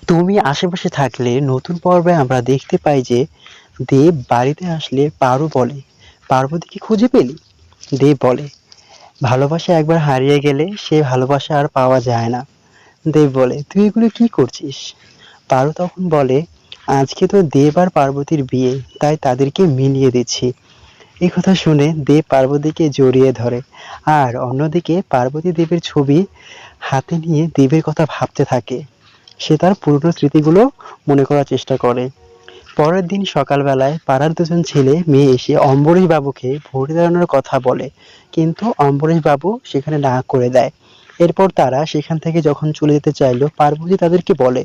তুমি আশেপাশে থাকলে নতুন পর্বে আমরা দেখতে পাই যে দেব বাড়িতে আসলে পারো বলে, পার্বতীকে খুঁজে পেলি? দেব বলে, ভালোবাসা একবার হারিয়ে গেলে সে ভালোবাসা আর পাওয়া যায় না। দেব বলে, তুই এগুলো কি করছিস? পারো তখন বলে, আজকে তো দেব আর পার্বতীর বিয়ে, তাই তাদেরকে মিলিয়ে দিচ্ছি। এই কথা শুনে দেব পার্বতীকে জড়িয়ে ধরে, আর অন্যদিকে পার্বতী দেবের ছবি হাতে নিয়ে দেবের কথা ভাবতে থাকে। সে তার পুরনো স্মৃতিগুলো মনে করার চেষ্টা করে। পরের দিন সকালবেলায় পাড়ার দুজন ছেলে মেয়ে এসে অম্বরীশ বাবুকে ভোট দাঁড়ানোর কথা বলে, কিন্তু অম্বরীশ বাবু সেখানে না করে দেয়। এরপর তারা সেখান থেকে যখন চলে যেতে চাইলো, পার্বতী তাদেরকে বলে,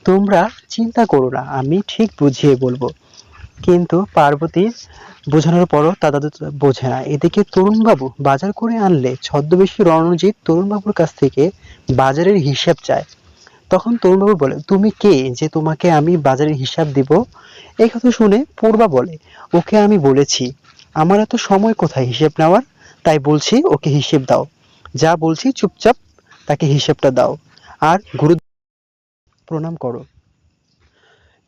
তোমরা চিন্তা করো না, আমি ঠিক বুঝিয়ে বলবো। কিন্তু পার্বতী বোঝানোর পরও তারা তো বোঝে না। এদিকে তরুণবাবু বাজার করে আনলে ছদ্মবেশী রণজিৎ তরুণবাবুর কাছ থেকে বাজারের হিসাব চায়। তখন তরুণবাবু বলে, তুমি কে যে তোমাকে আমি বাজারের হিসাব দিব? এই কথা শুনে পূর্বা বলে, ওকে আমি বলেছি আমার এত সময় কোথায় হিসেব নেওয়ার, তাই বলছি ওকে হিসেব দাও। যা বলছি চুপচাপ তাকে হিসেবটা দাও, আর গুরু প্রণাম করো।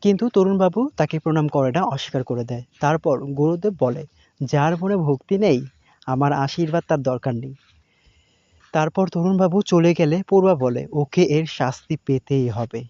কিন্তু তরুণবাবু তাকে প্রণাম করে না, অস্বীকার করে দেয়। তারপর গুরুদেব বলে, যার মনে ভক্তি নেই আমার আশীর্বাদ তার দরকার নেই। তারপর তরুণবাবু চলে গেলে পূর্বা বলে, ওকে এর শাস্তি পেতেই হবে।